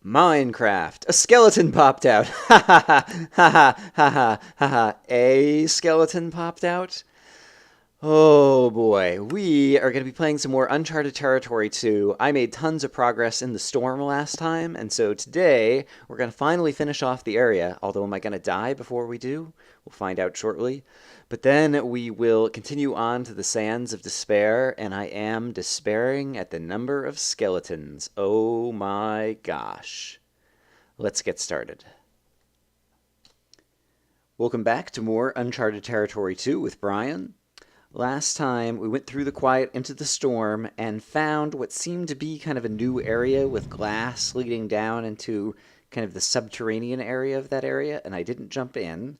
Minecraft. A skeleton popped out. Ha ha ha ha ha ha ha ha. A skeleton popped out? Oh boy, we are going to be playing some more Uncharted Territory 2. I made tons of progress in the storm last time, and so today we're going to finally finish off the area. Although, am I going to die before we do? We'll find out shortly. But then we will continue on to the Sands of Despair, and I am despairing at the number of skeletons. Oh my gosh. Let's get started. Welcome back to more Uncharted Territory 2 with Brian. Last time, we went through the quiet into the storm and found what seemed to be kind of a new area with glass leading down into kind of the subterranean area of that area, and I didn't jump in.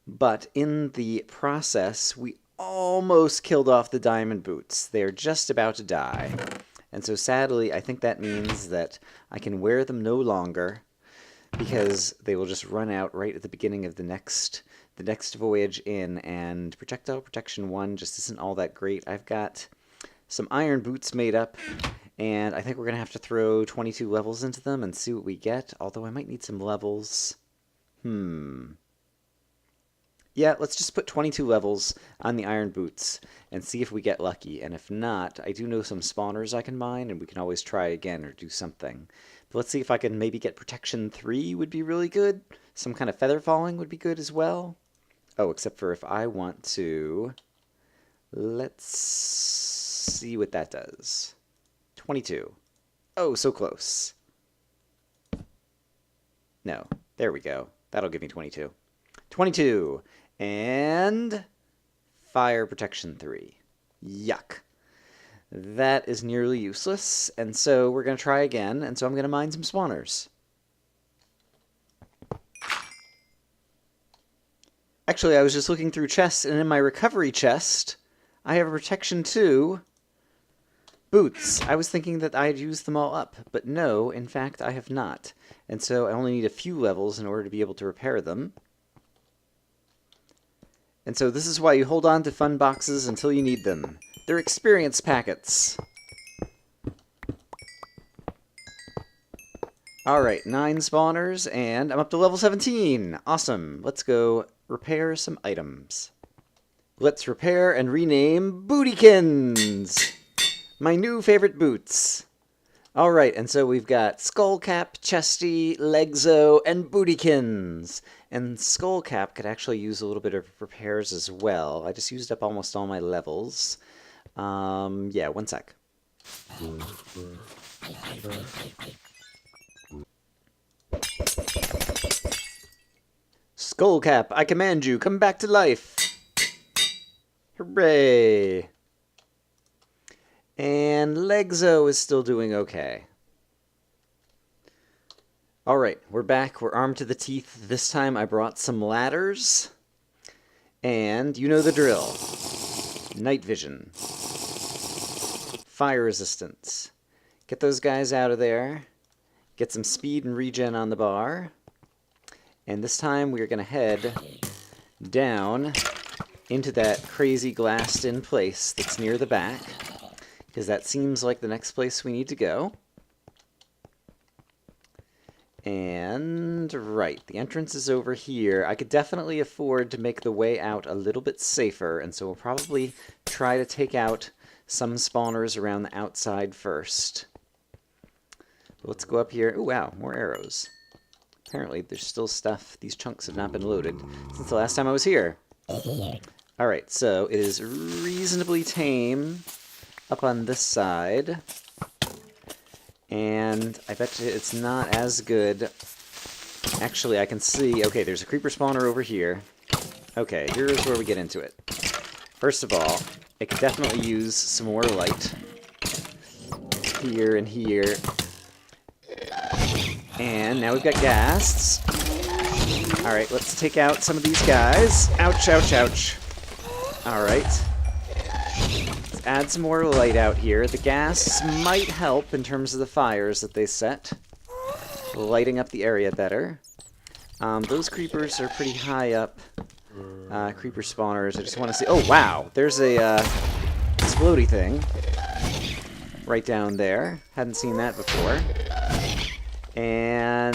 But in the process, we almost killed off the diamond boots. They're just about to die. And so sadly, I think that means that I can wear them no longer because they will just run out right at the beginning of the next voyage in, and projectile protection 1 just isn't all that great. I've got some iron boots made up, and I think we're going to have to throw 22 levels into them and see what we get, although I might need some levels. Yeah, let's just put 22 levels on the iron boots and see if we get lucky, and if not, I do know some spawners I can mine, and we can always try again or do something. But let's see if I can maybe get protection 3 would be really good. Some kind of feather falling would be good as well. Oh, except for if I want to... Let's see what that does. 22. Oh, so close. No, there we go. That'll give me 22. 22! And... Fire protection 3. Yuck. That is nearly useless, and so we're going to try again, and so I'm going to mine some spawners. Actually, I was just looking through chests, and in my recovery chest, I have a protection 2 boots. I was thinking that I had used them all up, but no, in fact, I have not. And so I only need a few levels in order to be able to repair them. And so this is why you hold on to fun boxes until you need them. They're experience packets. Alright, 9 spawners, and I'm up to level 17. Awesome. Let's go repair some items. Let's repair and rename Bootykins! My new favorite boots. Alright, and so we've got Skullcap, Chesty, Legzo, and Bootykins. And Skullcap could actually use a little bit of repairs as well. I just used up almost all my levels. Yeah, one sec. Skullcap, I command you, come back to life! Hooray! And Legzo is still doing okay. Alright, we're back. We're armed to the teeth. This time I brought some ladders. And you know the drill. Night vision. Fire resistance. Get those guys out of there. Get some speed and regen on the bar. And this time we are going to head down into that crazy glassed-in place that's near the back, because that seems like the next place we need to go. And, right, the entrance is over here. I could definitely afford to make the way out a little bit safer, and so we'll probably try to take out some spawners around the outside first. But let's go up here. Oh, wow, more arrows. Apparently, there's still stuff. These chunks have not been loaded since the last time I was here. Alright, so it is reasonably tame up on this side. And I bet you it's not as good. Actually, I can see... Okay, there's a creeper spawner over here. Okay, here's where we get into it. First of all, it could definitely use some more light. Here and here. And now we've got ghasts. Alright, let's take out some of these guys. Ouch, ouch, ouch. Alright. Let's add some more light out here. The ghasts might help in terms of the fires that they set. Lighting up the area better. Those creepers are pretty high up. Creeper spawners. I just want to see... Oh, wow! There's a explodey thing. Right down there. Hadn't seen that before. And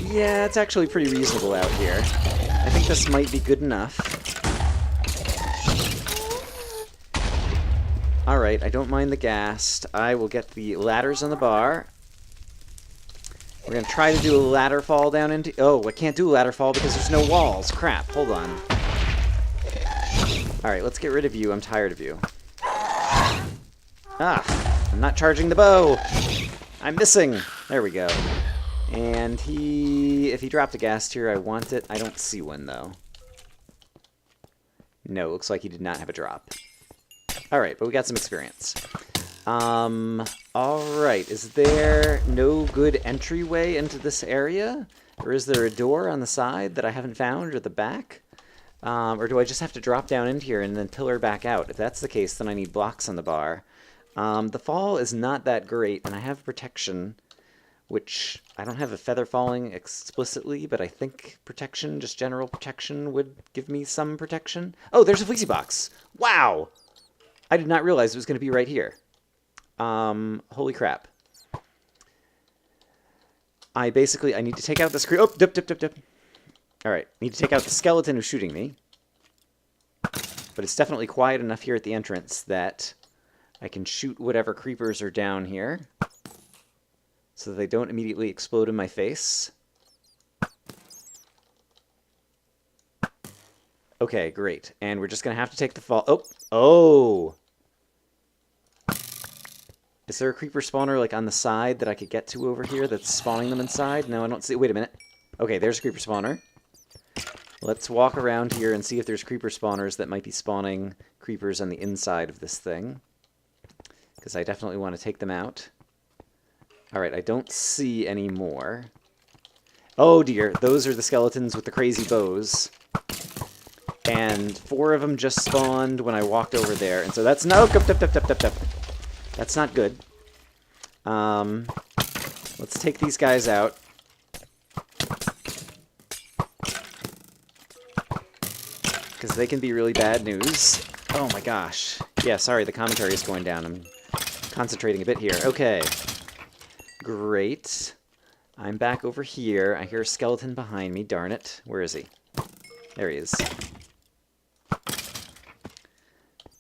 yeah, it's actually pretty reasonable out here. I think this might be good enough. Alright, I don't mind the ghast. I will get the ladders on the bar. We're going to try to do a ladder fall down into... Oh, I can't do a ladder fall because there's no walls. Crap, hold on. Alright, let's get rid of you. I'm tired of you. Ah, I'm not charging the bow. I'm missing. There we go. And if he dropped a ghast here, I want it. I don't see one, though. No, looks like he did not have a drop. Alright, but we got some experience. Alright, is there no good entryway into this area? Or is there a door on the side that I haven't found, or the back? Or do I just have to drop down into here and then pillar back out? If that's the case, then I need blocks on the bar. The fall is not that great, and I have protection, which I don't have a feather falling explicitly, but I think protection, just general protection, would give me some protection. Oh, there's a fleecy box! Wow! I did not realize it was going to be right here. Holy crap. I need to take out this creep. Oh, dip. Alright, need to take out the skeleton who's shooting me. But it's definitely quiet enough here at the entrance that I can shoot whatever creepers are down here, so that they don't immediately explode in my face. Okay, great. And we're just going to have to take the fall. Oh! Is there a creeper spawner, like, on the side that I could get to over here that's spawning them inside? No, I don't see... Wait a minute. Okay, there's a creeper spawner. Let's walk around here and see if there's creeper spawners that might be spawning creepers on the inside of this thing, because I definitely want to take them out. Alright, I don't see any more. Oh dear, those are the skeletons with the crazy bows. And 4 of them just spawned when I walked over there, and so that's no... That's not good. Let's take these guys out. Because they can be really bad news. Oh my gosh. Yeah, sorry, the commentary is going down. I'm concentrating a bit here. Okay. Great. I'm back over here. I hear a skeleton behind me. Darn it. Where is he? There he is.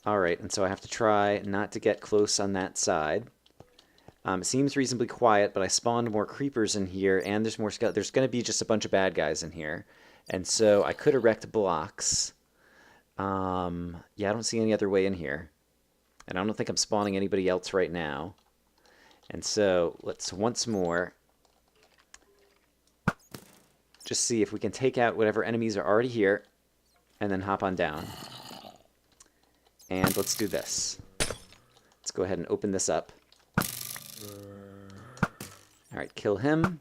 Alright, and so I have to try not to get close on that side. It seems reasonably quiet, but I spawned more creepers in here, and there's more skeletons. There's going to be just a bunch of bad guys in here. And so I could erect blocks. Yeah, I don't see any other way in here. And I don't think I'm spawning anybody else right now. And so let's once more just see if we can take out whatever enemies are already here, and then hop on down. And let's do this. Let's go ahead and open this up. Alright, kill him.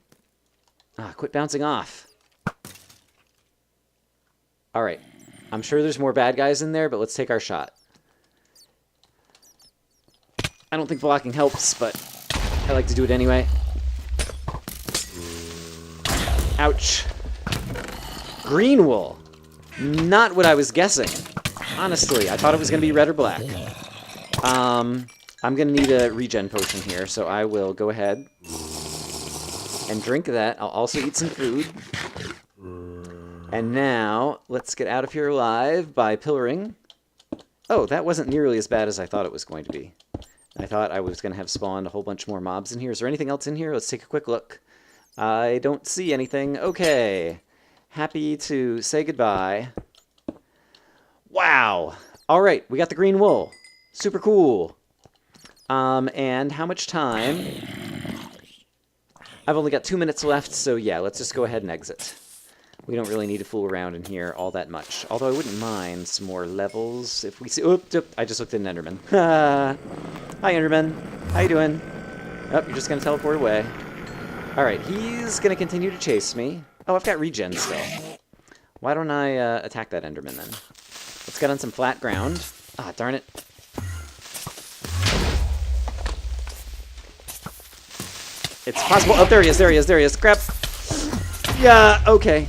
Ah, quit bouncing off. Alright. I'm sure there's more bad guys in there, but let's take our shot. I don't think blocking helps, but I like to do it anyway. Ouch. Green wool. Not what I was guessing. Honestly, I thought it was going to be red or black. I'm going to need a regen potion here, so I will go ahead and drink that. I'll also eat some food. And now, let's get out of here alive by pillaring. Oh, that wasn't nearly as bad as I thought it was going to be. I thought I was going to have spawned a whole bunch more mobs in here. Is there anything else in here? Let's take a quick look. I don't see anything. Okay. Happy to say goodbye. Wow. All right, we got the green wool. Super cool. And how much time? I've only got 2 minutes left, so yeah, let's just go ahead and exit. We don't really need to fool around in here all that much. Although I wouldn't mind some more levels if we see... Oop, I just looked at an Enderman. Hi, Enderman. How you doing? Oh, you're just going to teleport away. Alright, he's going to continue to chase me. Oh, I've got regen still. Why don't I attack that Enderman then? Let's get on some flat ground. Ah, darn it. It's possible... Oh, there he is. Crap. Yeah, okay.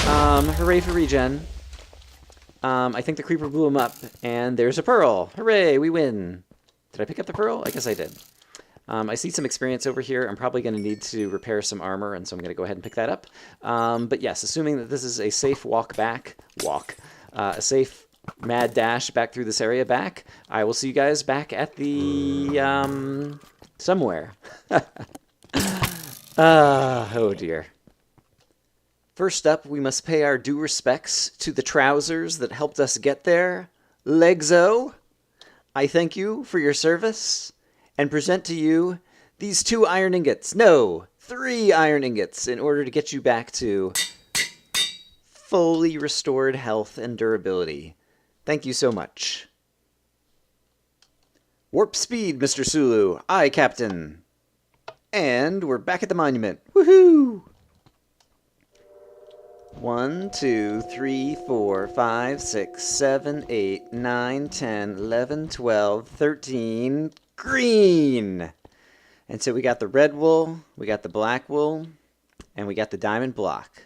Hooray for regen. I think the creeper blew him up, and there's a pearl. Hooray, we win. Did I pick up the pearl? I guess I did. I see some experience over here. I'm probably going to need to repair some armor, and so I'm going to go ahead and pick that up. But yes, assuming that this is a safe a safe mad dash back through this area back, I will see you guys back at the, somewhere. Oh dear. First up, we must pay our due respects to the trousers that helped us get there. Legzo, I thank you for your service, and present to you these 2 iron ingots. No, 3 iron ingots in order to get you back to fully restored health and durability. Thank you so much. Warp speed, Mr. Sulu. Aye, Captain. And we're back at the monument. Woohoo! 1, 2, 3, 4, 5, 6, 7, 8, 9, 10, 11, 12, 13. Green! And so we got the red wool, we got the black wool, and we got the diamond block.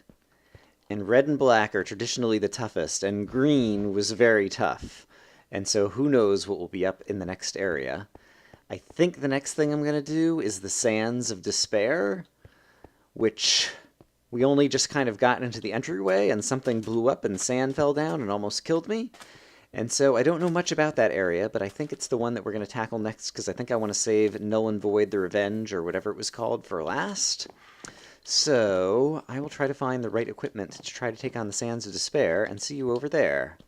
And red and black are traditionally the toughest, and green was very tough. And so who knows what will be up in the next area. I think the next thing I'm going to do is the Sands of Despair, which we only just kind of got into the entryway, and something blew up and sand fell down and almost killed me. And so I don't know much about that area, but I think it's the one that we're going to tackle next, because I think I want to save Null and Void the Revenge, or whatever it was called, for last. So I will try to find the right equipment to try to take on the Sands of Despair, and see you over there.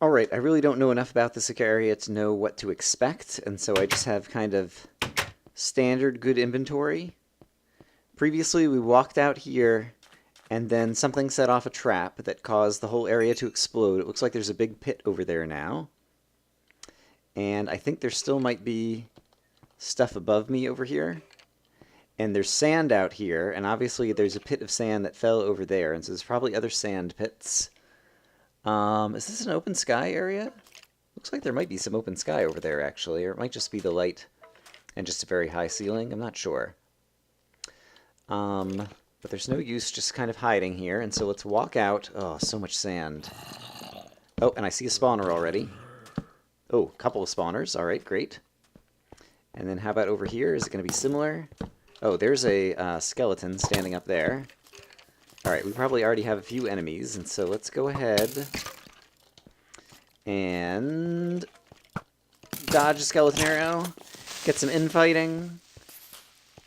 Alright, I really don't know enough about this area to know what to expect, and so I just have kind of standard good inventory. Previously, we walked out here, and then something set off a trap that caused the whole area to explode. It looks like there's a big pit over there now. And I think there still might be stuff above me over here. And there's sand out here, and obviously there's a pit of sand that fell over there, and so there's probably other sand pits. Is this an open sky area? Looks like there might be some open sky over there, actually, or it might just be the light and just a very high ceiling. I'm not sure. But there's no use just kind of hiding here, and so let's walk out. Oh, so much sand. Oh, and I see a spawner already. Oh, a couple of spawners. All right, great. And then how about over here? Is it going to be similar? Oh, there's a skeleton standing up there. All right, we probably already have a few enemies, and so let's go ahead and dodge a skeleton arrow, get some infighting.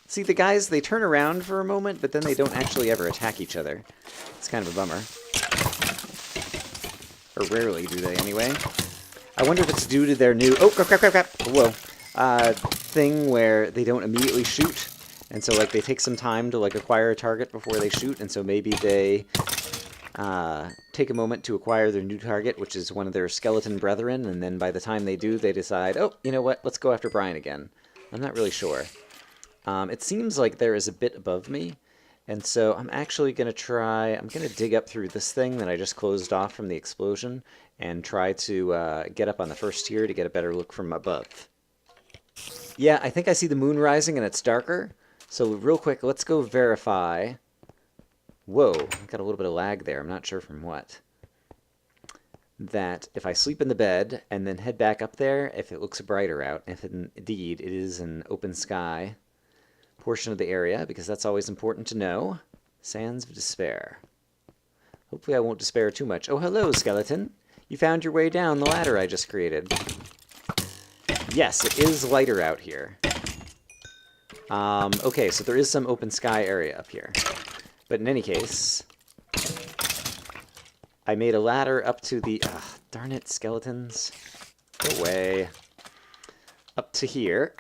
See, the guys, they turn around for a moment, but then they don't actually ever attack each other. It's kind of a bummer. Or rarely do they, anyway. I wonder if it's due to their new... Oh, crap. Whoa. Thing where they don't immediately shoot. And so, like, they take some time to, like, acquire a target before they shoot. And so maybe they take a moment to acquire their new target, which is one of their skeleton brethren. And then by the time they do, they decide, oh, you know what? Let's go after Brian again. I'm not really sure. It seems like there is a bit above me, and so I'm actually going to try... I'm going to dig up through this thing that I just closed off from the explosion and try to get up on the first tier to get a better look from above. Yeah, I think I see the moon rising and it's darker, so real quick, let's go verify. Whoa, I've got a little bit of lag there. I'm not sure from what. That if I sleep in the bed and then head back up there, if it looks brighter out, if indeed it is an open sky portion of the area, because that's always important to know. Sands of Despair. Hopefully I won't despair too much. Oh, hello, skeleton. You found your way down the ladder I just created. Yes, it is lighter out here. Okay, so there is some open sky area up here. But in any case, I made a ladder up to the... darn it, skeletons. Go away. Up to here.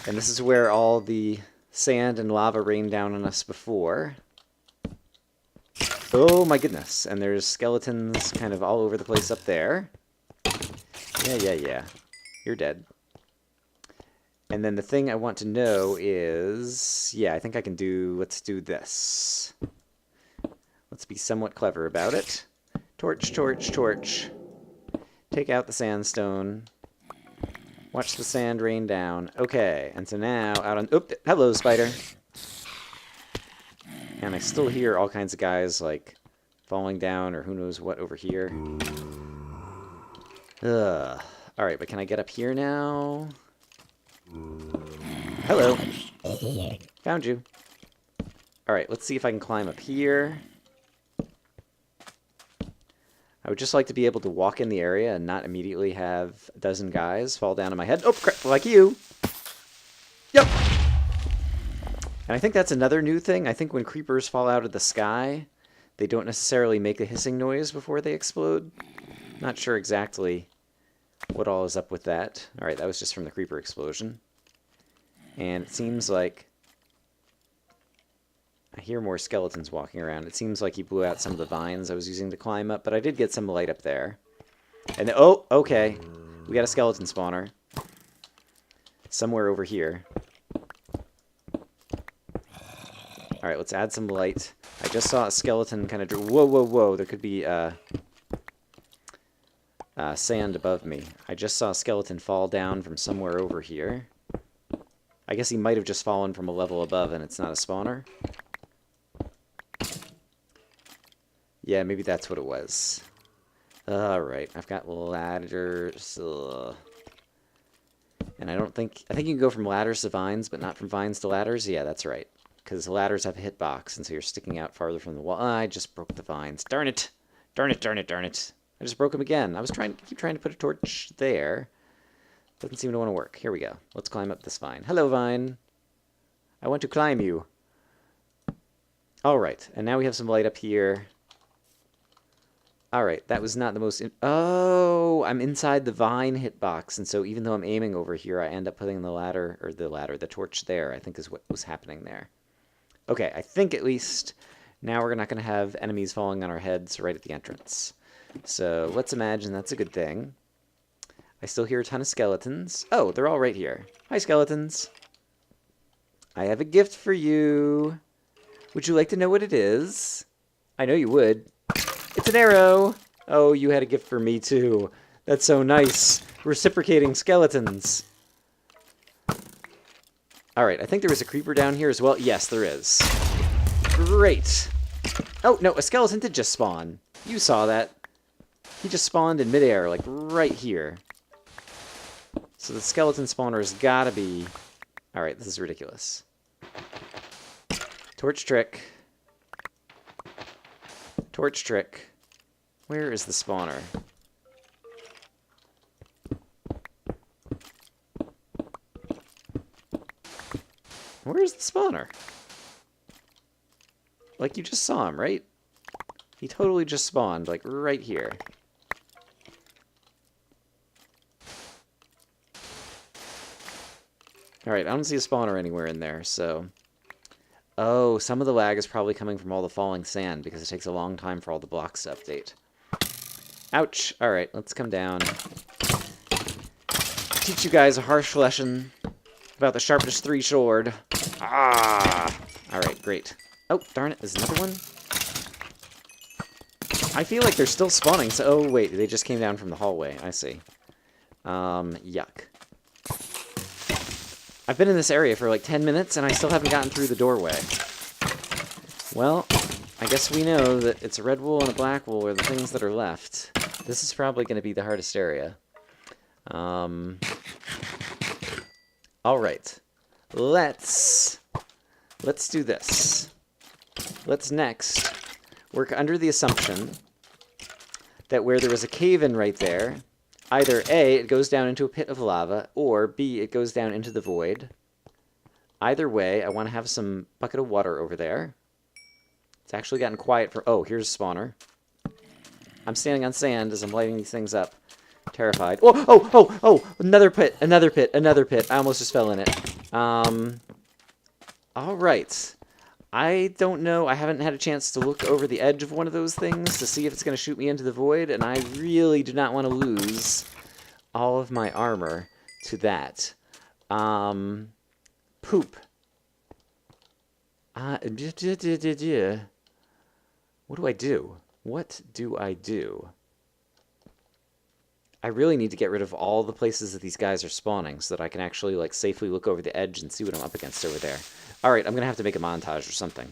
And this is where all the sand and lava rained down on us before. Oh my goodness. And there's skeletons kind of all over the place up there. Yeah. You're dead. And then the thing I want to know is... Yeah, I think I can do... Let's do this. Let's be somewhat clever about it. Torch. Take out the sandstone. Watch the sand rain down. Okay, and so now out on... Oop! Hello, spider! And I still hear all kinds of guys, like, falling down or who knows what over here. Ugh. Alright, but can I get up here now? Hello. Found you. Alright, let's see if I can climb up here. I would just like to be able to walk in the area and not immediately have a dozen guys fall down on my head. Oh, crap, like you. Yep. And I think that's another new thing. I think when creepers fall out of the sky, they don't necessarily make a hissing noise before they explode. Not sure exactly what all is up with that. Alright, that was just from the creeper explosion. And it seems like I hear more skeletons walking around. It seems like he blew out some of the vines I was using to climb up, but I did get some light up there. And oh, okay. We got a skeleton spawner. Somewhere over here. Alright, let's add some light. I just saw a skeleton kind of... Whoa, whoa, whoa. There could be sand above me. I just saw a skeleton fall down from somewhere over here. I guess he might have just fallen from a level above and it's not a spawner. Yeah, maybe that's what it was. Alright, I've got ladders. And I think you can go from ladders to vines, but not from vines to ladders? Yeah, that's right. Because ladders have a hitbox, and so you're sticking out farther from the wall. I just broke the vines. Darn it! Darn it, darn it, darn it. I just broke them again. I was keep trying to put a torch there. Doesn't seem to want to work. Here we go. Let's climb up this vine. Hello, vine. I want to climb you. Alright, and now we have some light up here. Alright, that was not the most... Oh, I'm inside the vine hitbox, and so even though I'm aiming over here, I end up putting the torch there, I think is what was happening there. Okay, I think at least now we're not going to have enemies falling on our heads right at the entrance. So let's imagine that's a good thing. I still hear a ton of skeletons. Oh, they're all right here. Hi, skeletons. I have a gift for you. Would you like to know what it is? I know you would. It's an arrow! Oh, you had a gift for me, too. That's so nice. Reciprocating skeletons. Alright, I think there was a creeper down here as well. Yes, there is. Great. Oh, no, a skeleton did just spawn. You saw that. He just spawned in midair, like right here. So the skeleton spawner has gotta be... Alright, this is ridiculous. Torch trick. Torch trick. Where is the spawner? Where is the spawner? Like, you just saw him, right? He totally just spawned, like, right here. Alright, I don't see a spawner anywhere in there, so... Oh, some of the lag is probably coming from all the falling sand, because it takes a long time for all the blocks to update. Ouch! Alright, let's come down. Teach you guys a harsh lesson about the sharpest 3 sword. Ah! Alright, great. Oh, darn it, there's another one? I feel like they're still spawning, so... Oh, wait, they just came down from the hallway. I see. Yuck. I've been in this area for like 10 minutes, and I still haven't gotten through the doorway. Well, I guess we know that it's a red wool and a black wool are the things that are left. This is probably going to be the hardest area. Alright. Let's do this. Let's next work under the assumption that where there was a cave-in right there, either A, it goes down into a pit of lava, or B, it goes down into the void. Either way, I want to have some bucket of water over there. It's actually gotten quiet for... Oh, here's a spawner. I'm standing on sand as I'm lighting these things up. Terrified. Oh, oh, oh, oh! Another pit, another pit, another pit. I almost just fell in it. Alright. I don't know. I haven't had a chance to look over the edge of one of those things to see if it's going to shoot me into the void, and I really do not want to lose all of my armor to that. Poop. What do I do? What do I do? I really need to get rid of all the places that these guys are spawning so that I can actually, like, safely look over the edge and see what I'm up against over there. Alright, I'm going to have to make a montage or something.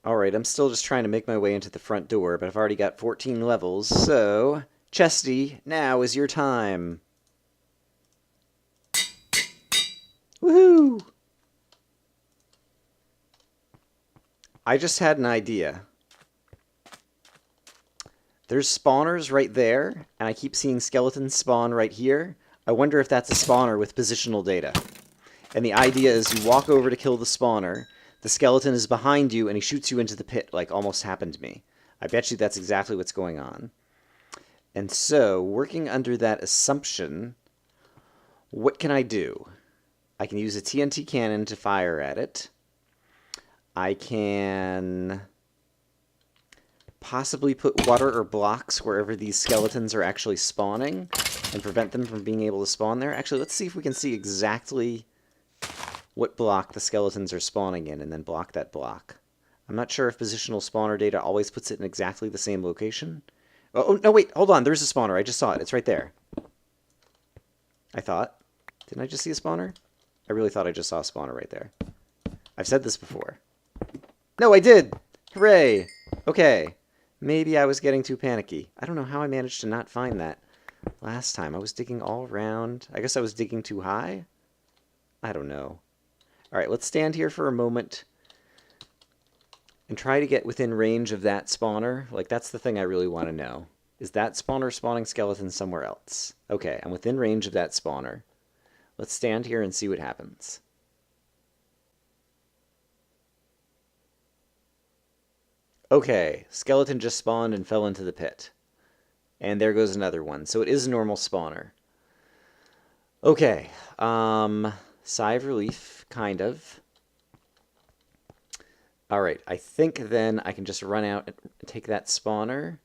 Alright, I'm still just trying to make my way into the front door, but I've already got 14 levels, so... Chesty, now is your time. Woohoo! I just had an idea. There's spawners right there, and I keep seeing skeletons spawn right here. I wonder if that's a spawner with positional data. And the idea is you walk over to kill the spawner, the skeleton is behind you, and he shoots you into the pit, like almost happened to me. I bet you that's exactly what's going on. And so, working under that assumption, what can I do? I can use a TNT cannon to fire at it. I can possibly put water or blocks wherever these skeletons are actually spawning and prevent them from being able to spawn there. Actually, let's see if we can see exactly what block the skeletons are spawning in and then block that block. I'm not sure if positional spawner data always puts it in exactly the same location. Oh, no, wait, hold on. There's a spawner. I just saw it. It's right there. I thought. Didn't I just see a spawner? I really thought I just saw a spawner right there. I've said this before. No, I did! Hooray! Okay. Maybe I was getting too panicky. I don't know how I managed to not find that last time. I was digging all around. I guess I was digging too high? I don't know. Alright, let's stand here for a moment and try to get within range of that spawner. Like, that's the thing I really want to know. Is that spawner spawning skeletons somewhere else? Okay, I'm within range of that spawner. Let's stand here and see what happens. Okay, skeleton just spawned and fell into the pit. And there goes another one. So it is a normal spawner. Okay, sigh of relief, kind of. Alright, I think then I can just run out and take that spawner.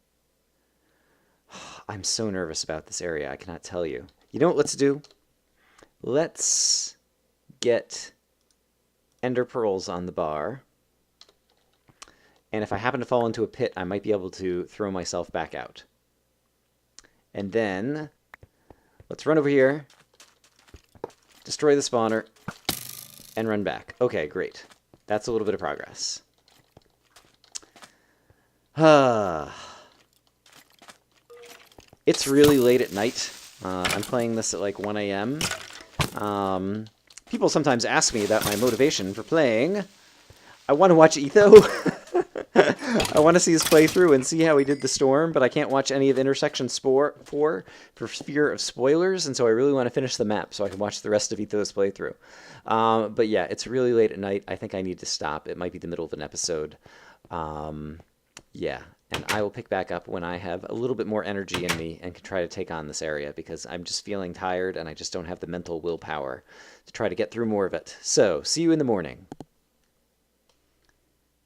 I'm so nervous about this area, I cannot tell you. You know what let's do? Let's get ender pearls on the bar. And if I happen to fall into a pit, I might be able to throw myself back out. And then, let's run over here, destroy the spawner, and run back. Okay, great. That's a little bit of progress. It's really late at night. I'm playing this at like 1 a.m. People sometimes ask me about my motivation for playing. I want to watch Etho. I want to see his playthrough and see how he did the storm, but I can't watch any of Intersection 4 for fear of spoilers, and so I really want to finish the map so I can watch the rest of Etho's playthrough. But yeah, it's really late at night. I think I need to stop. It might be the middle of an episode. Yeah, and I will pick back up when I have a little bit more energy in me and can try to take on this area, because I'm just feeling tired and I just don't have the mental willpower to try to get through more of it. So, see you in the morning.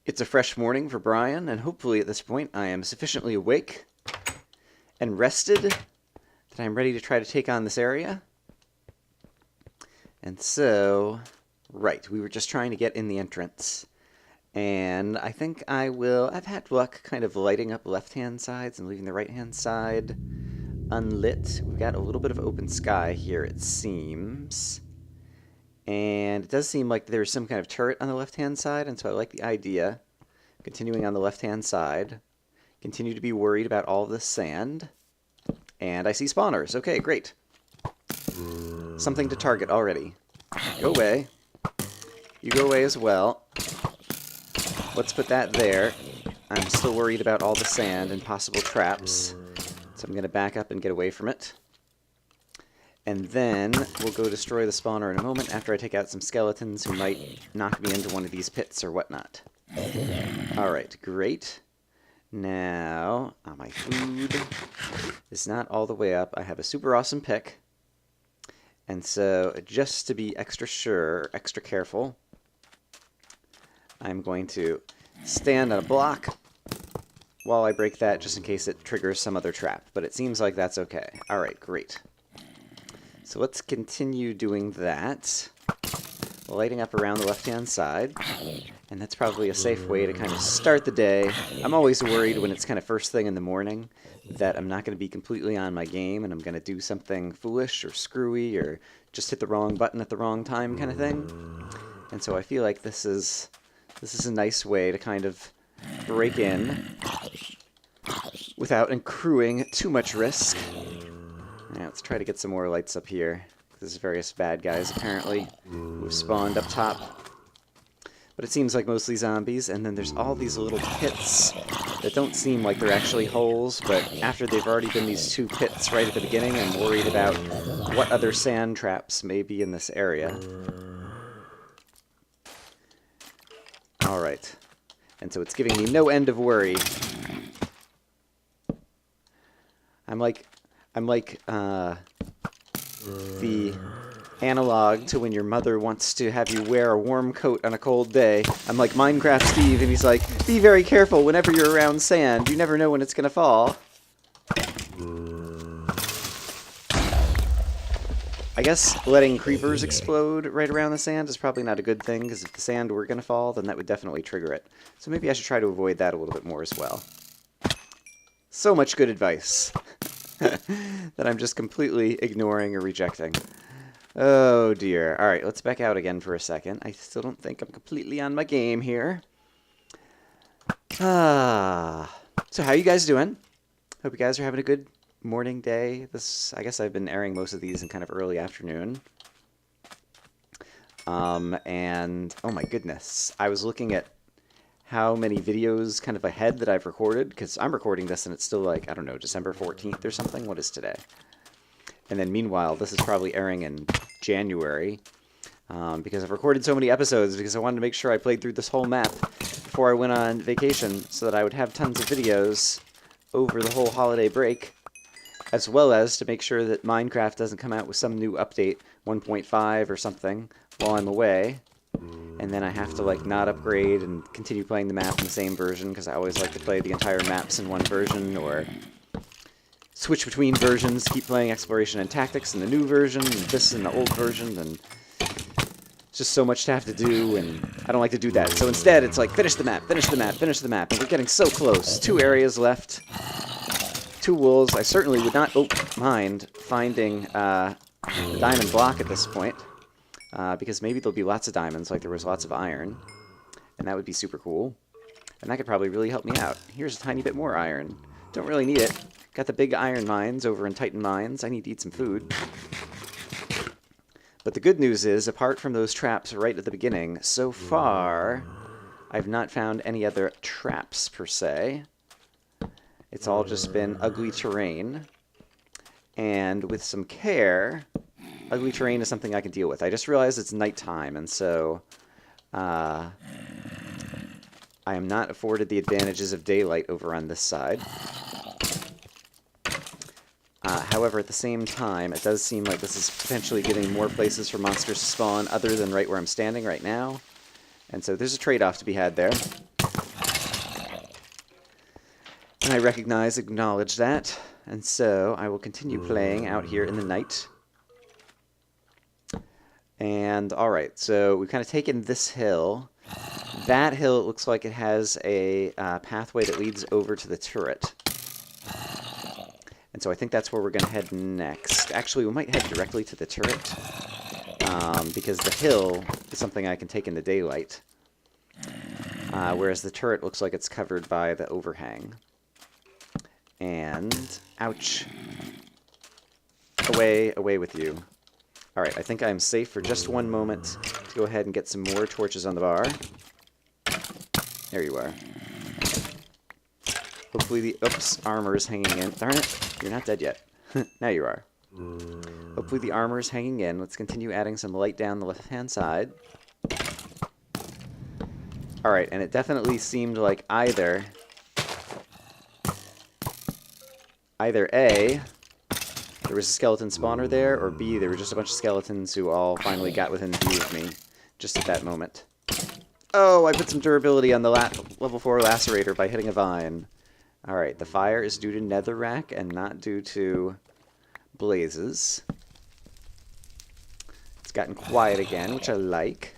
It's a fresh morning for Brian, and hopefully at this point I am sufficiently awake and rested that I'm ready to try to take on this area. And so, right, we were just trying to get in the entrance. And I think I've had luck kind of lighting up left-hand sides and leaving the right-hand side unlit. We've got a little bit of open sky here, it seems. And it does seem like there's some kind of turret on the left-hand side, and so I like the idea. Continuing on the left-hand side. Continue to be worried about all of this sand. And I see spawners. Okay, great. Something to target already. Go away. You go away as well. Let's put that there. I'm still worried about all the sand and possible traps. So I'm going to back up and get away from it. And then we'll go destroy the spawner in a moment after I take out some skeletons who might knock me into one of these pits or whatnot. Alright, great. Now, my food is not all the way up. I have a super awesome pick. And so, just to be extra sure, extra careful, I'm going to stand on a block while I break that just in case it triggers some other trap. But it seems like that's okay. Alright, great. So let's continue doing that. Lighting up around the left-hand side. And that's probably a safe way to kind of start the day. I'm always worried when it's kind of first thing in the morning that I'm not going to be completely on my game and I'm going to do something foolish or screwy or just hit the wrong button at the wrong time kind of thing. And so I feel like this is a nice way to kind of break in without accruing too much risk. Now, let's try to get some more lights up here. There's various bad guys, apparently, who've spawned up top. But it seems like mostly zombies, and then there's all these little pits that don't seem like they're actually holes, but after they've already been these 2 pits right at the beginning, I'm worried about what other sand traps may be in this area. Alright. And so it's giving me no end of worry. I'm like the analog to when your mother wants to have you wear a warm coat on a cold day. I'm like Minecraft Steve, and he's like, be very careful whenever you're around sand. You never know when it's gonna fall. I guess letting creepers explode right around the sand is probably not a good thing, because if the sand were gonna fall, then that would definitely trigger it. So maybe I should try to avoid that a little bit more as well. So much good advice that I'm just completely ignoring or rejecting. Oh dear. Alright, let's back out again for a second. I still don't think I'm completely on my game here. So how you guys doing? Hope you guys are having a good morning, day. I guess I've been airing most of these in kind of early afternoon. And oh my goodness, I was looking at how many videos kind of ahead that I've recorded, because I'm recording this and it's still like, I don't know, December 14th or something. What is today? And then meanwhile, this is probably airing in January, because I've recorded so many episodes, because I wanted to make sure I played through this whole map before I went on vacation, so that I would have tons of videos over the whole holiday break, as well as to make sure that Minecraft doesn't come out with some new update, 1.5 or something, while I'm away. And then I have to, like, not upgrade and continue playing the map in the same version, because I always like to play the entire maps in one version, or switch between versions, keep playing Exploration and Tactics in the new version, and this in the old version, and it's just so much to have to do, and I don't like to do that. So instead, it's like, finish the map, finish the map, finish the map, and we're getting so close. 2 areas left, 2 wolves. I certainly would not mind finding the diamond block at this point, because maybe there'll be lots of diamonds, like there was lots of iron, and that would be super cool. And that could probably really help me out. Here's a tiny bit more iron. Don't really need it. Got the big iron mines over in Titan Mines. I need to eat some food. But the good news is, apart from those traps right at the beginning, so far, I've not found any other traps, per se. It's all just been ugly terrain. And with some care, ugly terrain is something I can deal with. I just realized it's nighttime, and so I am not afforded the advantages of daylight over on this side. However, at the same time, it does seem like this is potentially giving more places for monsters to spawn other than right where I'm standing right now. And so there's a trade-off to be had there. And I recognize, acknowledge that. And so I will continue playing out here in the night. And alright, so we've kind of taken this hill. That hill, it looks like it has a pathway that leads over to the turret. And so I think that's where we're going to head next. Actually, we might head directly to the turret, because the hill is something I can take in the daylight, whereas the turret looks like it's covered by the overhang. And, ouch. Away with you. Alright, I think I'm safe for just one moment to go ahead and get some more torches on the bar. There you are. Hopefully the... Oops, armor is hanging in. Darn it. You're not dead yet. Now you are. Hopefully the armor is hanging in. Let's continue adding some light down the left-hand side. Alright, and it definitely seemed like either A, there was a skeleton spawner there, or B, there were just a bunch of skeletons who all finally got within view of me just at that moment. Oh, I put some durability on the level 4 lacerator by hitting a vine. Alright, the fire is due to netherrack and not due to blazes. It's gotten quiet again, which I like.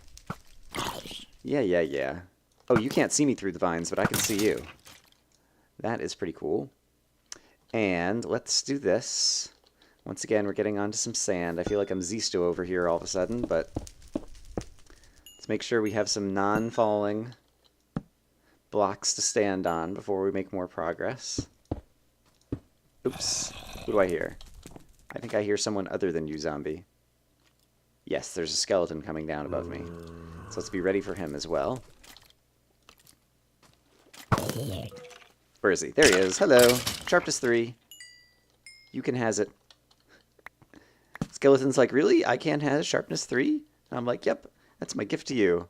Yeah. Oh, you can't see me through the vines, but I can see you. That is pretty cool. And let's do this. Once again, we're getting onto some sand. I feel like I'm Zisto over here all of a sudden, but let's make sure we have some non-falling blocks to stand on before we make more progress. Oops. Who do I hear? I think I hear someone other than you, zombie. Yes, there's a skeleton coming down above me. So let's be ready for him as well. Where is he? There he is. Hello. Sharpness 3. You can has it. Skeleton's like, really? I can't has sharpness 3? And I'm like, yep. That's my gift to you.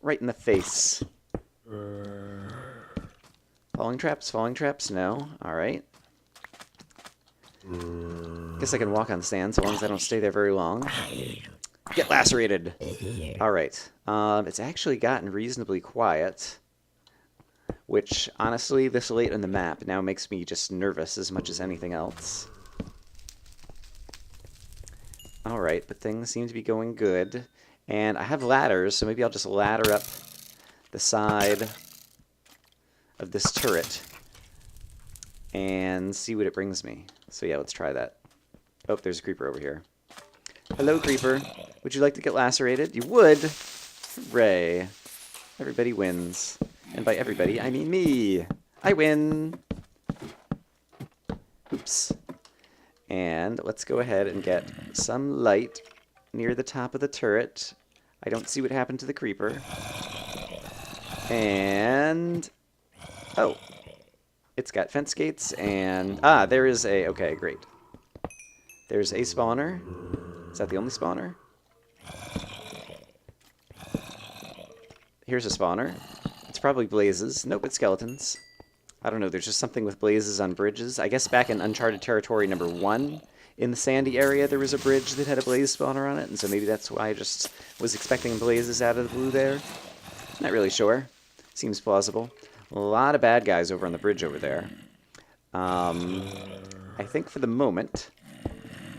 Right in the face. Falling traps? Falling traps? No. Alright. Guess I can walk on sand so long as I don't stay there very long. Get lacerated! Alright. It's actually gotten reasonably quiet. Which, honestly, this late in the map now makes me just nervous as much as anything else. Alright, but things seem to be going good. And I have ladders, so maybe I'll just ladder up the side of this turret and see what it brings me. So yeah, let's try that. Oh, there's a creeper over here. Hello, creeper. Would you like to get lacerated? You would! Hooray. Everybody wins. And by everybody, I mean me. I win! Oops. And let's go ahead and get some light near the top of the turret. I don't see what happened to the creeper. And... oh. It's got fence gates and... ah, there is a... okay, great. There's a spawner. Is that the only spawner? Here's a spawner. It's probably blazes. Nope, it's skeletons. I don't know, there's just something with blazes on bridges. I guess back in Uncharted Territory number 1, in the sandy area, there was a bridge that had a blaze spawner on it, and so maybe that's why I just was expecting blazes out of the blue there. Not really sure. Seems plausible. A lot of bad guys over on the bridge over there. I think for the moment,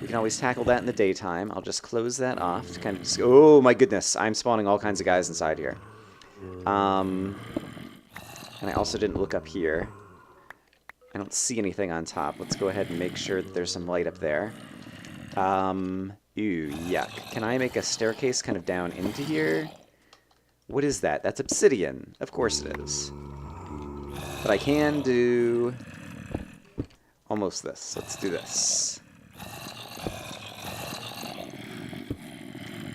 we can always tackle that in the daytime. I'll just close that off to kind of just... oh my goodness, I'm spawning all kinds of guys inside here. And I also didn't look up here. I don't see anything on top. Let's go ahead and make sure that there's some light up there. Ew, yuck. Can I make a staircase kind of down into here? What is that? That's obsidian. Of course it is. But I can do almost this. Let's do this.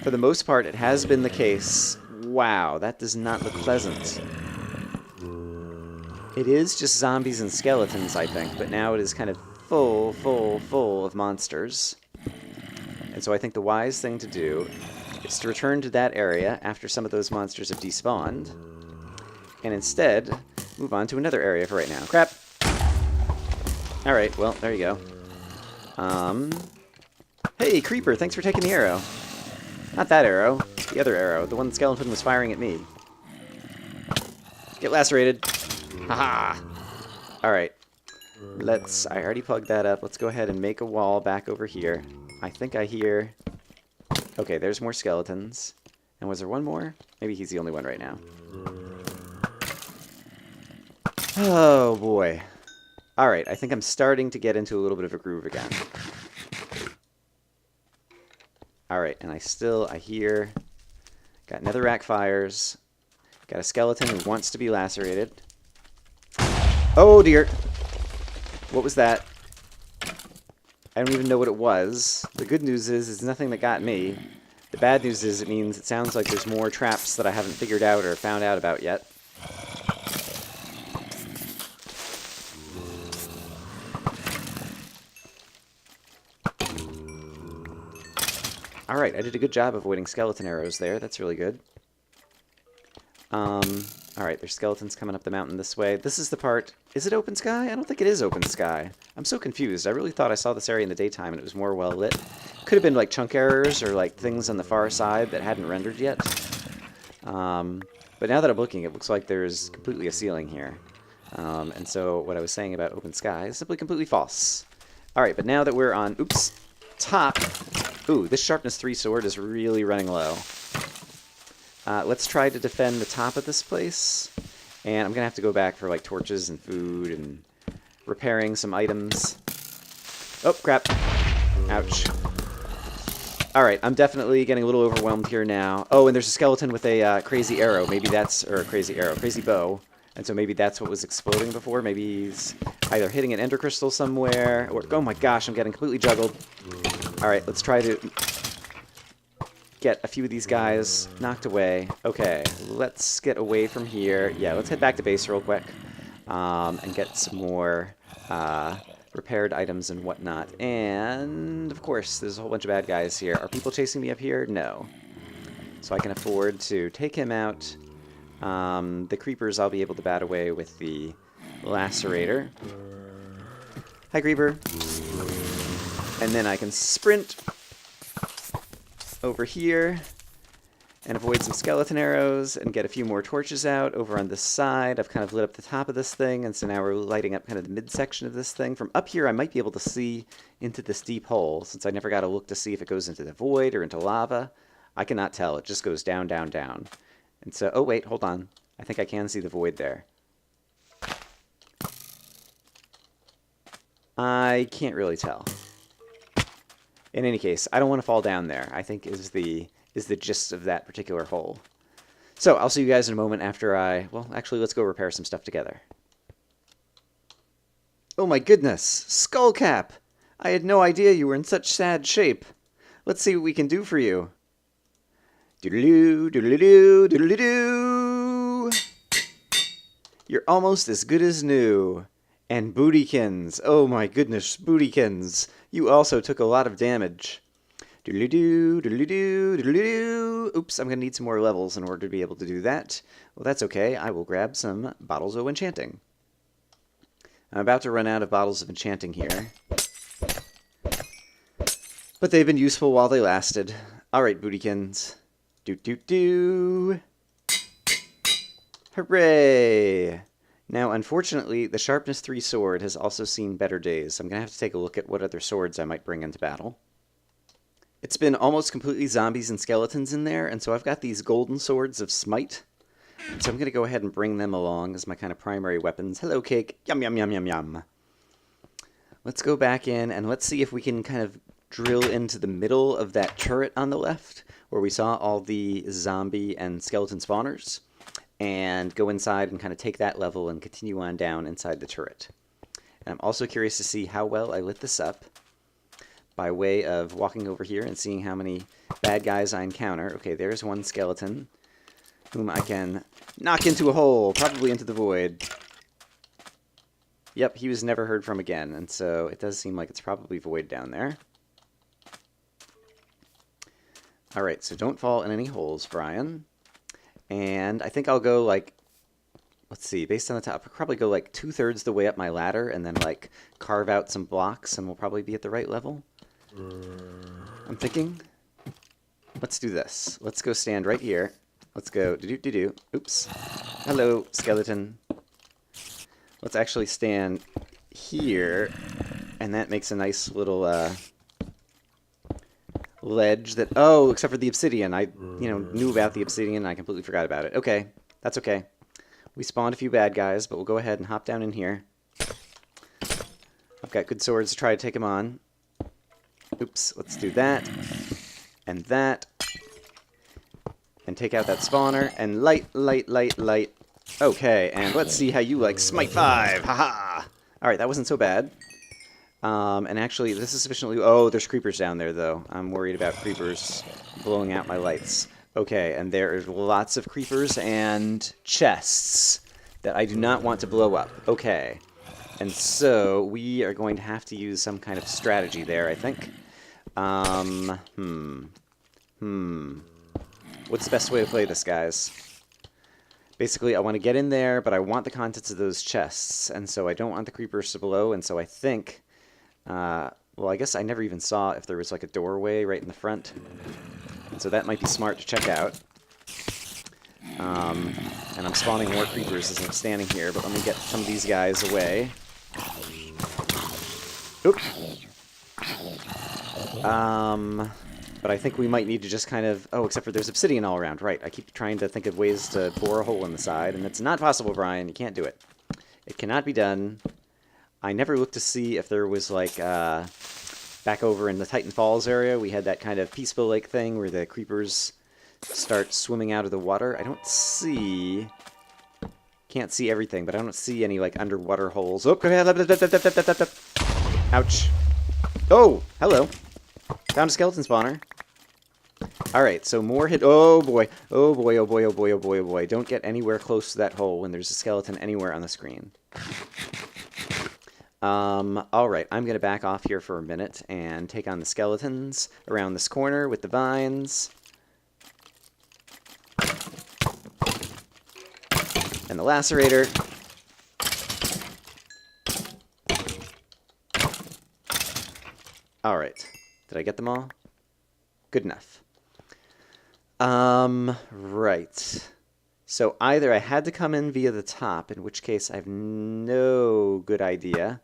For the most part, it has been the case. Wow, that does not look pleasant. It is just zombies and skeletons, I think, but now it is kind of full of monsters. And so I think the wise thing to do is to return to that area after some of those monsters have despawned, and instead move on to another area for right now. Crap! Alright, well, there you go. Hey, creeper, thanks for taking the arrow. Not that arrow, the other arrow, the one the skeleton was firing at me. Get lacerated. Haha! Alright. I already plugged that up. Let's go ahead and make a wall back over here. I think I hear... okay, there's more skeletons. And was there one more? Maybe he's the only one right now. Oh, boy. Alright, I think I'm starting to get into a little bit of a groove again. Alright, and I hear... got netherrack fires. Got a skeleton who wants to be lacerated. Oh, dear. What was that? I don't even know what it was. The good news is, it's nothing that got me. The bad news is, it means it sounds like there's more traps that I haven't figured out or found out about yet. Alright, I did a good job avoiding skeleton arrows there. That's really good. Alright, there's skeletons coming up the mountain this way. This is the part... is it open sky? I don't think it is open sky. I'm so confused. I really thought I saw this area in the daytime and it was more well lit. Could have been like chunk errors or like things on the far side that hadn't rendered yet. But now that I'm looking, it looks like there's completely a ceiling here. And so what I was saying about open sky is simply completely false. Alright, but now that we're on... oops. Top... ooh, this sharpness 3 sword is really running low. Let's try to defend the top of this place. And I'm going to have to go back for like torches and food and repairing some items. Oh, crap. Ouch. Alright, I'm definitely getting a little overwhelmed here now. Oh, and there's a skeleton with a crazy arrow. Maybe that's... or a crazy arrow. Crazy bow. And so maybe that's what was exploding before. Maybe he's either hitting an ender crystal somewhere, or... Oh my gosh, I'm getting completely juggled. Alright, let's try to get a few of these guys knocked away. Okay, let's get away from here. Yeah, let's head back to base real quick. And get some more repaired items and whatnot. And, of course, there's a whole bunch of bad guys here. Are people chasing me up here? No. So I can afford to take him out. The creepers I'll be able to bat away with the lacerator. Hi, creeper. And then I can sprint over here and avoid some skeleton arrows and get a few more torches out over on this side. I've kind of lit up the top of this thing, and so now we're lighting up kind of the midsection of this thing. From up here, I might be able to see into this deep hole, since I never got a look to see if it goes into the void or into lava. I cannot tell. It just goes down, down, down. And so, oh wait, hold on. I think I can see the void there. I can't really tell. In any case, I don't want to fall down there, I think is the gist of that particular hole. So, I'll see you guys in a moment after I... Well, actually, let's go repair some stuff together. Oh my goodness! Skullcap! I had no idea you were in such sad shape. Let's see what we can do for you. Doodaloo, doodaloo, doodaloo. You're almost as good as new. And Bootykins. Oh my goodness, Bootykins. You also took a lot of damage. Doodaloo, doodaloo, doodaloo. Oops, I'm going to need some more levels in order to be able to do that. Well, that's okay. I will grab some bottles of enchanting. I'm about to run out of bottles of enchanting here. But they've been useful while they lasted. Alright, Bootykins. Do. Hooray! Now, unfortunately, the Sharpness 3 sword has also seen better days. I'm going to have to take a look at what other swords I might bring into battle. It's been almost completely zombies and skeletons in there, and so I've got these golden swords of smite. So I'm going to go ahead and bring them along as my kind of primary weapons. Hello, cake. Yum, yum, yum, yum, yum. Let's go back in, and let's see if we can kind of drill into the middle of that turret on the left, where we saw all the zombie and skeleton spawners, and go inside and kind of take that level and continue on down inside the turret. And I'm also curious to see how well I lit this up by way of walking over here and seeing how many bad guys I encounter. Okay, there's one skeleton whom I can knock into a hole, probably into the void. Yep, he was never heard from again, and so it does seem like it's probably void down there. Alright, so don't fall in any holes, Brian. And I think I'll go, like, let's see, based on the top, I'll probably go, like, 2/3 the way up my ladder, and then, like, carve out some blocks, and we'll probably be at the right level. I'm thinking. Let's do this. Let's go stand right here. Let's go do-do-do-do. Oops. Hello, skeleton. Let's actually stand here, and that makes a nice little, ledge that... Oh, except for the obsidian. I, knew about the obsidian, and I completely forgot about it. Okay, that's okay. We spawned a few bad guys, but we'll go ahead and hop down in here. I've got good swords to try to take them on. Oops, let's do that. And that. And take out that spawner. And light. Okay, and let's see how you like Smite 5. Haha! Alright, that wasn't so bad. And actually, this is sufficiently... Oh, there's creepers down there, though. I'm worried about creepers blowing out my lights. Okay, and there are lots of creepers and chests that I do not want to blow up. Okay. And so, we are going to have to use some kind of strategy there, I think. What's the best way to play this, guys? Basically, I want to get in there, but I want the contents of those chests, and so I don't want the creepers to blow, and so I think... well, I guess I never even saw if there was, like, a doorway right in the front. And so that might be smart to check out. And I'm spawning more creepers as I'm standing here, but let me get some of these guys away. Oop! But I think we might need to just kind of... Oh, except for there's obsidian all around. Right, I keep trying to think of ways to bore a hole in the side, and it's not possible, Brian. You can't do it. It cannot be done. I never looked to see if there was, like, back over in the Titan Falls area, we had that kind of Peaceful Lake thing where the creepers start swimming out of the water. I don't see... can't see everything, but I don't see any, like, underwater holes. Oh, ouch. Oh, hello. Found a skeleton spawner. Alright, so more hit. Oh boy. Oh boy, oh boy, oh boy, oh boy, oh boy. Don't get anywhere close to that hole when there's a skeleton anywhere on the screen. Alright, I'm going to back off here for a minute and take on the skeletons around this corner with the vines. And the lacerator. Alright. Did I get them all? Good enough. Right. So either I had to come in via the top, in which case I have no good idea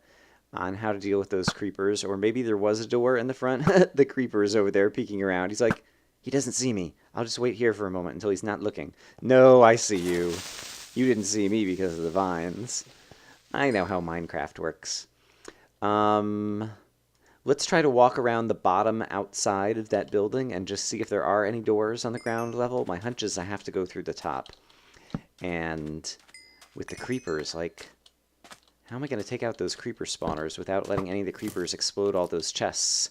on how to deal with those creepers, or maybe there was a door in the front. The creeper is over there peeking around. He's like, he doesn't see me. I'll just wait here for a moment until he's not looking. No, I see you. You didn't see me because of the vines. I know how Minecraft works. Let's try to walk around the bottom outside of that building and just see if there are any doors on the ground level. My hunch is I have to go through the top. And with the creepers, like, how am I going to take out those creeper spawners without letting any of the creepers explode all those chests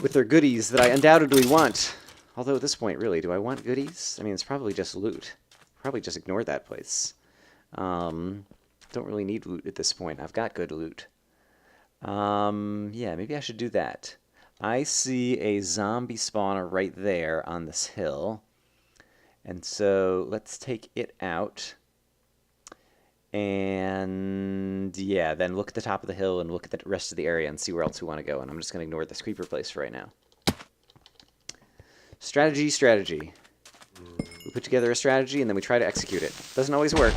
with their goodies that I undoubtedly want? Although at this point, really, do I want goodies? I mean, it's probably just loot. Probably just ignore that place. Don't really need loot at this point. I've got good loot. Yeah, maybe I should do that. I see a zombie spawner right there on this hill. And so let's take it out. And yeah, then look at the top of the hill and look at the rest of the area and see where else we want to go. And I'm just going to ignore this creeper place for right now. Strategy, strategy. We put together a strategy and then we try to execute it. Doesn't always work,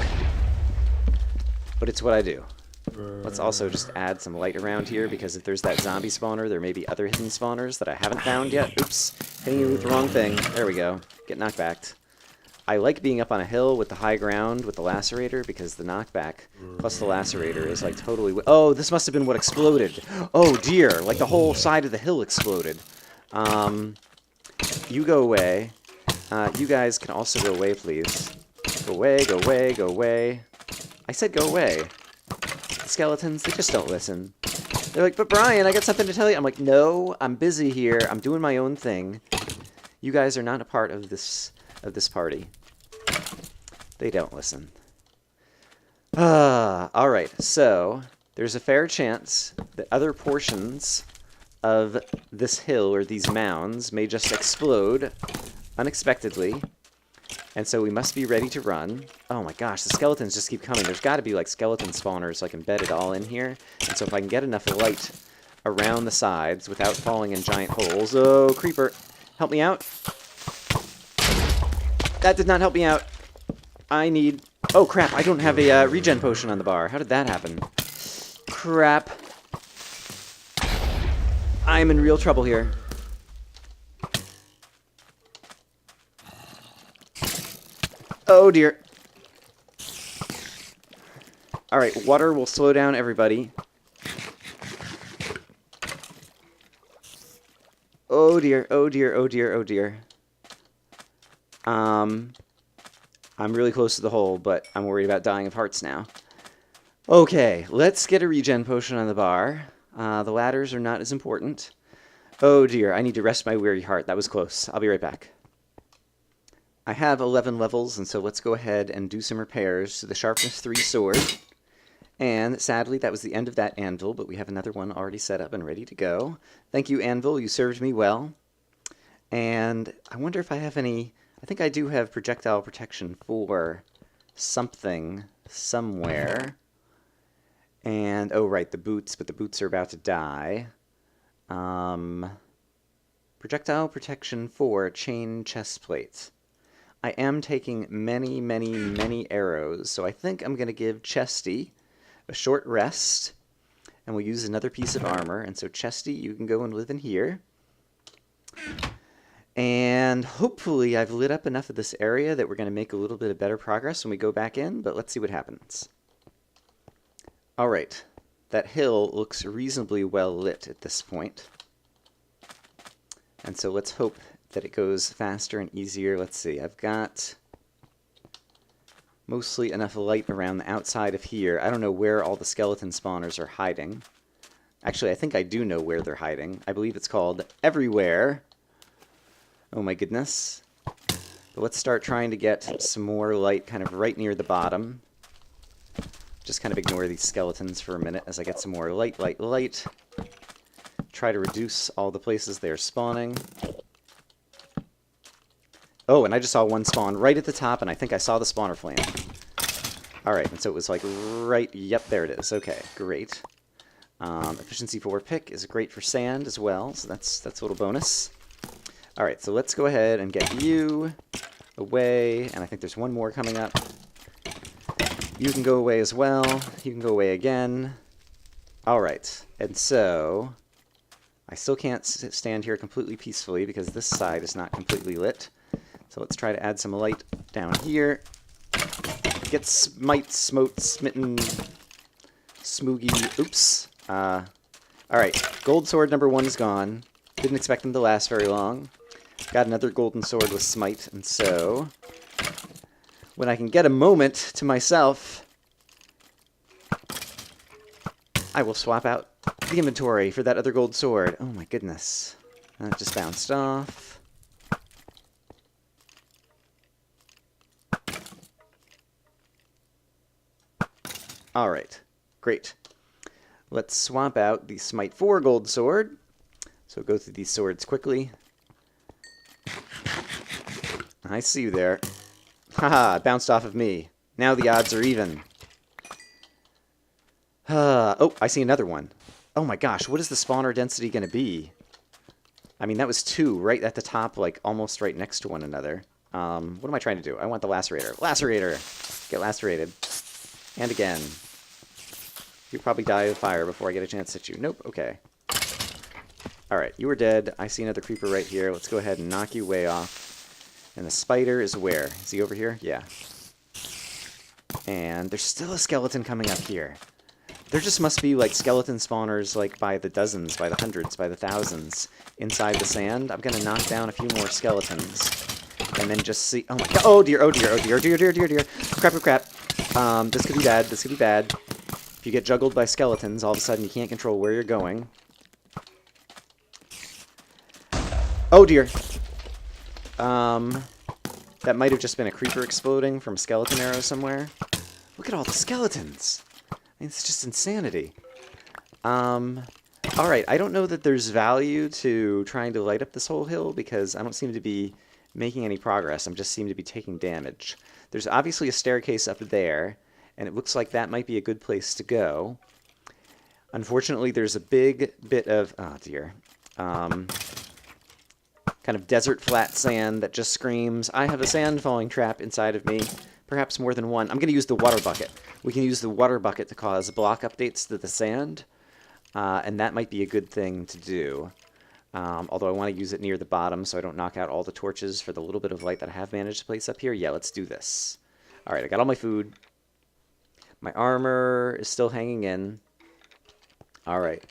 but it's what I do. Let's also just add some light around here, because if there's that zombie spawner, there may be other hidden spawners that I haven't found yet. Oops, hitting you with the wrong thing. There we go. Get knocked back. I like being up on a hill with the high ground with the lacerator, because the knockback plus the lacerator is like totally... Oh, this must have been what exploded. Oh dear, like the whole side of the hill exploded. You go away. You guys can also go away, please. Go away, go away, go away. I said go away. The skeletons, they just don't listen. They're like, but Brian, I got something to tell you. I'm like, no, I'm busy here. I'm doing my own thing. You guys are not a part of this party. They don't listen. All right, so there's a fair chance that other portions of this hill or these mounds may just explode unexpectedly. And so we must be ready to run. Oh my gosh, the skeletons just keep coming. There's got to be like skeleton spawners like embedded all in here. And so if I can get enough light around the sides without falling in giant holes... Oh, creeper, help me out. That did not help me out. I need... Oh crap, I don't have a regen potion on the bar. How did that happen? Crap. I'm in real trouble here. Oh dear. Alright, water will slow down everybody. Oh dear, oh dear, oh dear, oh dear. I'm really close to the hole, but I'm worried about dying of hearts now. Okay, let's get a regen potion on the bar. The ladders are not as important. Oh dear, I need to rest my weary heart. That was close. I'll be right back. I have 11 levels, and so let's go ahead and do some repairs to the Sharpness 3 sword. And sadly, that was the end of that anvil, but we have another one already set up and ready to go. Thank you, anvil. You served me well. And I wonder if I have any... I think I do have projectile protection for something somewhere. And, oh right, the boots, but the boots are about to die. Projectile protection for chain chest plates. I am taking many, many, many arrows, so I think I'm going to give Chesty a short rest, and we'll use another piece of armor. And so, Chesty, you can go and live in here. And hopefully I've lit up enough of this area that we're going to make a little bit of better progress when we go back in, but let's see what happens. All right, that hill looks reasonably well lit at this point. And so let's hope that it goes faster and easier. Let's see, I've got mostly enough light around the outside of here. I don't know where all the skeleton spawners are hiding. Actually, I think I do know where they're hiding. I believe it's called everywhere. Oh my goodness. But let's start trying to get some more light kind of right near the bottom. Just kind of ignore these skeletons for a minute as I get some more light, light, light. Try to reduce all the places they're spawning. Oh, and I just saw one spawn right at the top, and I think I saw the spawner flame. Alright, and so it was like right... Yep, there it is. Okay, great. Efficiency 4 pick is great for sand as well, so that's a little bonus. Alright, so let's go ahead and get you away, and I think there's one more coming up. You can go away as well. You can go away again. Alright, and so... I still can't stand here completely peacefully because this side is not completely lit. So let's try to add some light down here. Get smote, smitten, smoogie. Oops. Alright, gold sword number 1 is gone. Didn't expect them to last very long. Got another golden sword with smite, and so... when I can get a moment to myself, I will swap out the inventory for that other gold sword. Oh my goodness. That just bounced off. Alright, great. Let's swap out the Smite 4 gold sword. So go through these swords quickly. I see you there. Haha, it bounced off of me. Now the odds are even. Oh, I see another one. Oh my gosh, what is the spawner density going to be? I mean, that was 2 right at the top, like almost right next to one another. What am I trying to do? I want the lacerator. Lacerator! Get lacerated. And again. You'll probably die of fire before I get a chance to hit you. Nope, okay. Alright, you are dead. I see another creeper right here. Let's go ahead and knock you way off. And the spider is where? Is he over here? Yeah. And there's still a skeleton coming up here. There just must be, like, skeleton spawners, like, by the dozens, by the hundreds, by the thousands inside the sand. I'm gonna knock down a few more skeletons. And then just see... Oh my god! Oh dear, oh dear, oh dear, oh dear, dear, dear, dear. Crap, crap, crap. This could be bad, this could be bad. If you get juggled by skeletons, all of a sudden you can't control where you're going. Oh dear. That might have just been a creeper exploding from a skeleton arrow somewhere. Look at all the skeletons! I mean, it's just insanity. Alright, I don't know that there's value to trying to light up this whole hill because I don't seem to be making any progress. I just seem to be taking damage. There's obviously a staircase up there, and it looks like that might be a good place to go. Unfortunately, there's a big bit of... oh dear. Kind of desert flat sand that just screams, I have a sand falling trap inside of me. Perhaps more than one. I'm going to use the water bucket. We can use the water bucket to cause block updates to the sand, and that might be a good thing to do. Although I want to use it near the bottom so I don't knock out all the torches for the little bit of light that I have managed to place up here. Yeah, let's do this. Alright, I got all my food. My armor is still hanging in. Alright.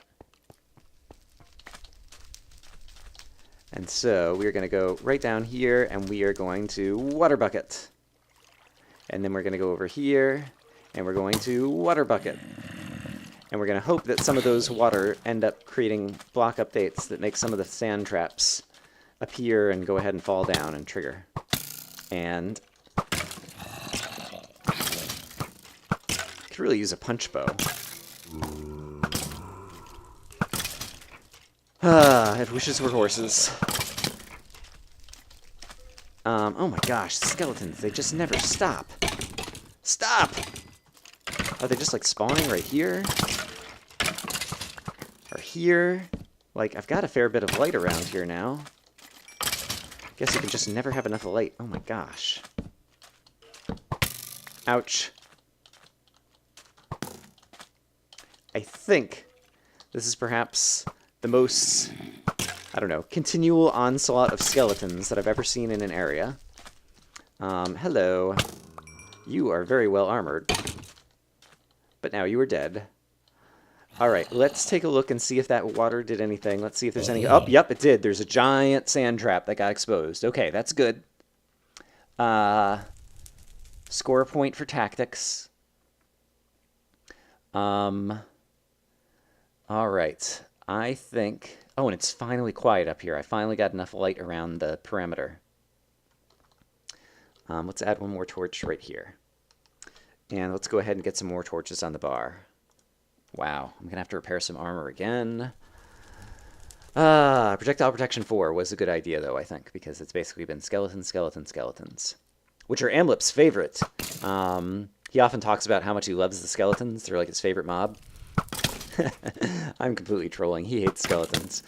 And so we are going to go right down here, and we are going to water bucket. And then we're going to go over here, and we're going to water bucket. And we're going to hope that some of those water end up creating block updates that make some of the sand traps appear and go ahead and fall down and trigger. And could really use a punch bow. If wishes were horses. Oh my gosh, skeletons, they just never stop. Stop! Are they just like spawning right here? Or here? Like, I've got a fair bit of light around here now. Guess you can just never have enough light. Oh my gosh. Ouch. I think this is perhaps the most, I don't know, continual onslaught of skeletons that I've ever seen in an area. Hello. You are very well armored. But now you are dead. Alright, let's take a look and see if that water did anything. Let's see if there's any... Oh, yep, it did. There's a giant sand trap that got exposed. Okay, that's good. Score a point for tactics. All right. I think... Oh, and it's finally quiet up here. I finally got enough light around the perimeter. Let's add one more torch right here. And let's go ahead and get some more torches on the bar. Wow, I'm going to have to repair some armor again. Projectile Protection 4 was a good idea, though, I think, because it's basically been skeletons, skeletons, skeletons, which are AMLP's favorite. He often talks about how much he loves the skeletons. They're like his favorite mob. I'm completely trolling. He hates skeletons.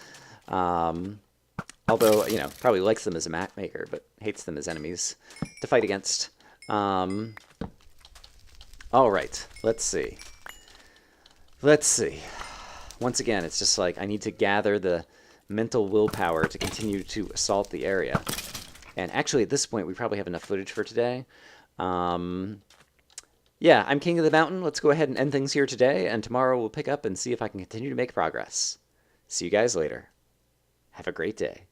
Although, you know, probably likes them as a map maker, but hates them as enemies to fight against. All right, let's see. Let's see. Once again, it's just like I need to gather the mental willpower to continue to assault the area. And actually, at this point, we probably have enough footage for today. Yeah, I'm King of the Mountain. Let's go ahead and end things here today, and tomorrow we'll pick up and see if I can continue to make progress. See you guys later. Have a great day.